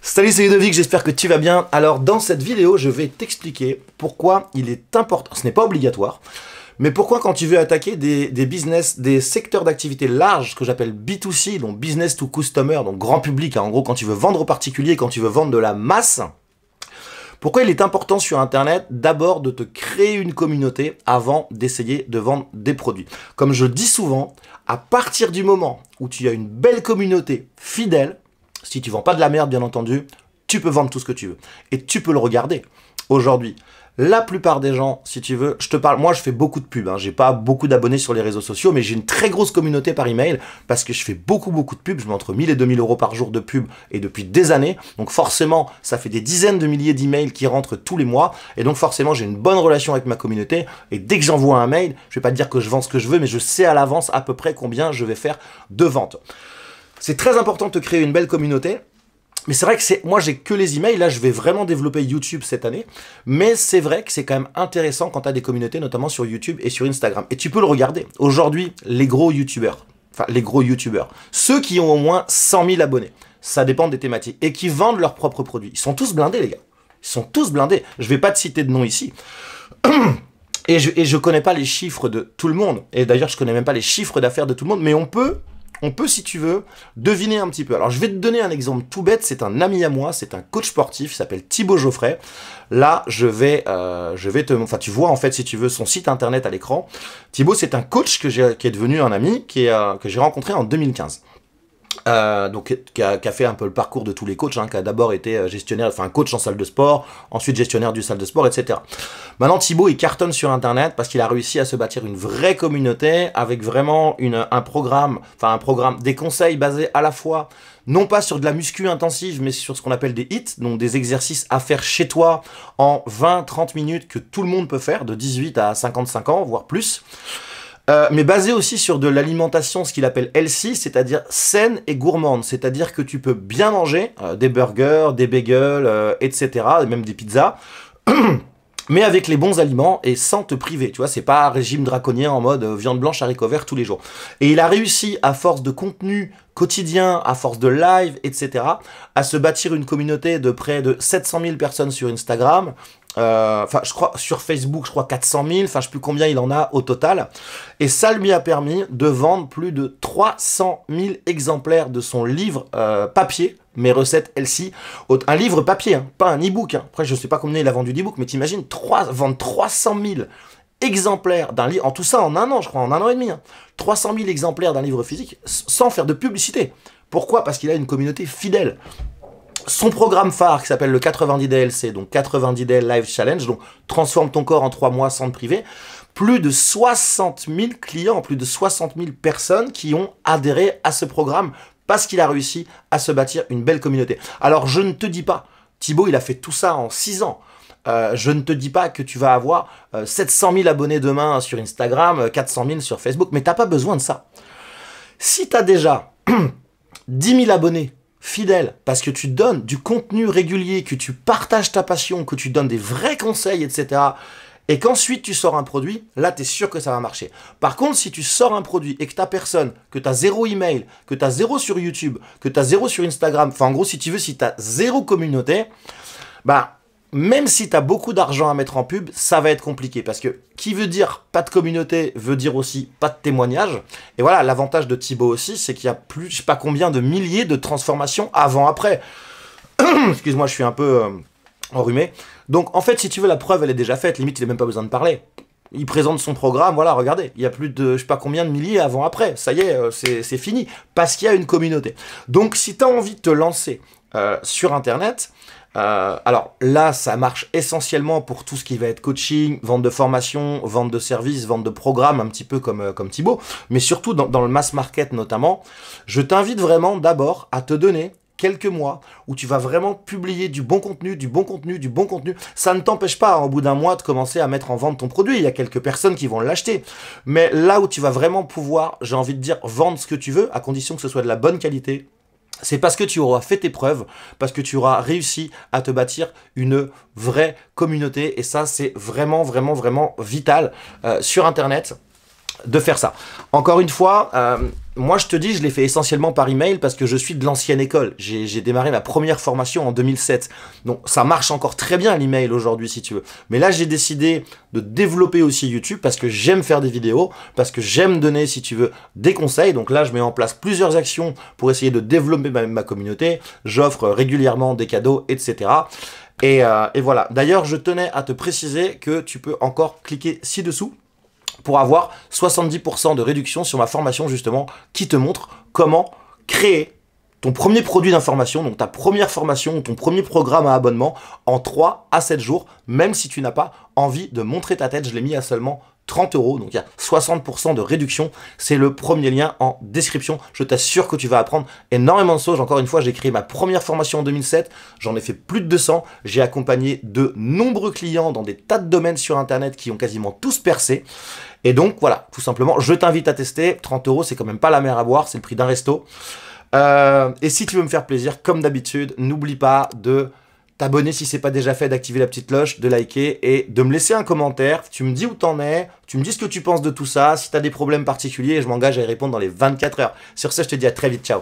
Salut, c'est Ludovic, j'espère que tu vas bien. Alors, dans cette vidéo, je vais t'expliquer pourquoi il est important, ce n'est pas obligatoire, mais pourquoi quand tu veux attaquer des business, des secteurs d'activité larges, ce que j'appelle B2C, donc Business to Customer, donc grand public, hein, en gros quand tu veux vendre aux particuliers, quand tu veux vendre de la masse, pourquoi il est important sur Internet d'abord de te créer une communauté avant d'essayer de vendre des produits. Comme je dis souvent, à partir du moment où tu as une belle communauté fidèle, si tu vends pas de la merde bien entendu, tu peux vendre tout ce que tu veux. Et tu peux le regarder. Aujourd'hui, la plupart des gens, si tu veux, je te parle, moi je fais beaucoup de pubs, hein, j'ai pas beaucoup d'abonnés sur les réseaux sociaux, mais j'ai une très grosse communauté par email, parce que je fais beaucoup de pubs, je mets entre 1000 et 2000 euros par jour de pub, et depuis des années, donc forcément, ça fait des dizaines de milliers d'emails qui rentrent tous les mois, et donc forcément j'ai une bonne relation avec ma communauté, et dès que j'envoie un mail, je vais pas te dire que je vends ce que je veux, mais je sais à l'avance à peu près combien je vais faire de ventes. C'est très important de te créer une belle communauté. Mais c'est vrai que moi j'ai que les emails, là je vais vraiment développer YouTube cette année, mais c'est vrai que c'est quand même intéressant quand tu as des communautés, notamment sur YouTube et sur Instagram. Et tu peux le regarder. Aujourd'hui, les gros YouTubeurs, ceux qui ont au moins 100 000 abonnés, ça dépend des thématiques, et qui vendent leurs propres produits, ils sont tous blindés les gars. Ils sont tous blindés. Je vais pas te citer de nom ici. Et je connais pas les chiffres de tout le monde, et d'ailleurs je connais même pas les chiffres d'affaires de tout le monde, mais on peut, si tu veux, deviner un petit peu. Alors, je vais te donner un exemple tout bête. C'est un ami à moi, c'est un coach sportif, il s'appelle Thibaut Geoffrey. Là, enfin, tu vois, en fait, si tu veux, son site internet à l'écran. Thibaut, c'est un coach qui est devenu un ami, que j'ai rencontré en 2015. Donc qui a fait un peu le parcours de tous les coachs, hein, qui a d'abord été gestionnaire, enfin coach en salle de sport, ensuite gestionnaire du salle de sport, etc. Maintenant Thibaut il cartonne sur internet parce qu'il a réussi à se bâtir une vraie communauté avec vraiment un programme, des conseils basés à la fois non pas sur de la muscu intensive, mais sur ce qu'on appelle des HIIT, donc des exercices à faire chez toi en 20-30 minutes que tout le monde peut faire, de 18 à 55 ans, voire plus. Mais basé aussi sur de l'alimentation, ce qu'il appelle healthy, c'est-à-dire saine et gourmande. C'est-à-dire que tu peux bien manger des burgers, des bagels, etc., et même des pizzas, mais avec les bons aliments et sans te priver. Tu vois, c'est pas un régime draconien en mode viande blanche, haricots verts tous les jours. Et il a réussi, à force de contenu quotidien, à force de live, etc., à se bâtir une communauté de près de 700 000 personnes sur Instagram. Je crois sur Facebook, je crois 400 000, enfin je sais plus combien il en a au total, et ça lui a permis de vendre plus de 300 000 exemplaires de son livre papier, Mes recettes healthy, un livre papier, hein, pas un e-book, hein. Après je sais pas combien il a vendu d'e-book, mais t'imagines vendre 300 000 exemplaires d'un livre, en tout ça en un an, je crois, en un an et demi, hein. 300 000 exemplaires d'un livre physique, sans faire de publicité. Pourquoi? Parce qu'il a une communauté fidèle. Son programme phare qui s'appelle le 90 DLC, donc 90 Day Live Challenge, donc transforme ton corps en 3 mois sans te priver. Plus de 60 000 clients, plus de 60 000 personnes qui ont adhéré à ce programme parce qu'il a réussi à se bâtir une belle communauté. Alors je ne te dis pas, Thibaut il a fait tout ça en 6 ans. Je ne te dis pas que tu vas avoir 700 000 abonnés demain sur Instagram, 400 000 sur Facebook, mais tu n'as pas besoin de ça. Si tu as déjà 10 000 abonnés, fidèle, parce que tu donnes du contenu régulier, que tu partages ta passion, que tu donnes des vrais conseils, etc., et qu'ensuite tu sors un produit, là tu es sûr que ça va marcher. Par contre, si tu sors un produit et que tu n'as personne, que tu as 0 email, que tu as 0 sur YouTube, que tu as 0 sur Instagram, enfin en gros si tu veux, si tu as 0 communauté, bah même si tu as beaucoup d'argent à mettre en pub, ça va être compliqué. Parce que qui veut dire pas de communauté, veut dire aussi pas de témoignage. Et voilà, l'avantage de Thibaut aussi, c'est qu'il y a plus, je sais pas combien de milliers de transformations avant-après. Excuse-moi, je suis un peu enrhumé. Donc en fait, si tu veux, la preuve, elle est déjà faite. Limite, il n'a même pas besoin de parler. Il présente son programme, voilà, regardez. Il y a plus de, je sais pas combien de milliers avant-après. Ça y est, c'est fini. Parce qu'il y a une communauté. Donc si tu as envie de te lancer sur Internet... alors là, ça marche essentiellement pour tout ce qui va être coaching, vente de formation, vente de services, vente de programmes, un petit peu comme Thibaut, mais surtout dans le mass market notamment. Je t'invite vraiment d'abord à te donner quelques mois où tu vas vraiment publier du bon contenu, du bon contenu, du bon contenu. Ça ne t'empêche pas, au bout d'un mois, de commencer à mettre en vente ton produit. Il y a quelques personnes qui vont l'acheter. Mais là où tu vas vraiment pouvoir, j'ai envie de dire, vendre ce que tu veux, à condition que ce soit de la bonne qualité, c'est parce que tu auras fait tes preuves, parce que tu auras réussi à te bâtir une vraie communauté. Et ça, c'est vraiment, vraiment, vraiment vital sur Internet. de faire ça. Encore une fois, moi je te dis, je l'ai fait essentiellement par email parce que je suis de l'ancienne école. J'ai démarré ma première formation en 2007. Donc ça marche encore très bien l'email aujourd'hui si tu veux. Mais là j'ai décidé de développer aussi YouTube parce que j'aime faire des vidéos, parce que j'aime donner si tu veux des conseils. Donc là je mets en place plusieurs actions pour essayer de développer ma communauté. J'offre régulièrement des cadeaux, etc. Et voilà. D'ailleurs je tenais à te préciser que tu peux encore cliquer ci-dessous pour avoir 70% de réduction sur ma formation justement qui te montre comment créer ton premier produit d'information, donc ta première formation ou ton premier programme à abonnement en 3 à 7 jours, même si tu n'as pas envie de montrer ta tête. Je l'ai mis à seulement 30 €, donc il y a 60% de réduction. C'est le premier lien en description. Je t'assure que tu vas apprendre énormément de choses. Encore une fois, j'ai créé ma première formation en 2007. J'en ai fait plus de 200. J'ai accompagné de nombreux clients dans des tas de domaines sur Internet qui ont quasiment tous percé. Et donc, voilà, tout simplement, je t'invite à tester. 30 €, c'est quand même pas la mer à boire. C'est le prix d'un resto. Et si tu veux me faire plaisir, comme d'habitude, n'oublie pas de t'abonner si c'est pas déjà fait, d'activer la petite cloche, de liker et de me laisser un commentaire. Tu me dis où t'en es, tu me dis ce que tu penses de tout ça, si tu as des problèmes particuliers, et je m'engage à y répondre dans les 24 heures. Sur ce, je te dis à très vite, ciao.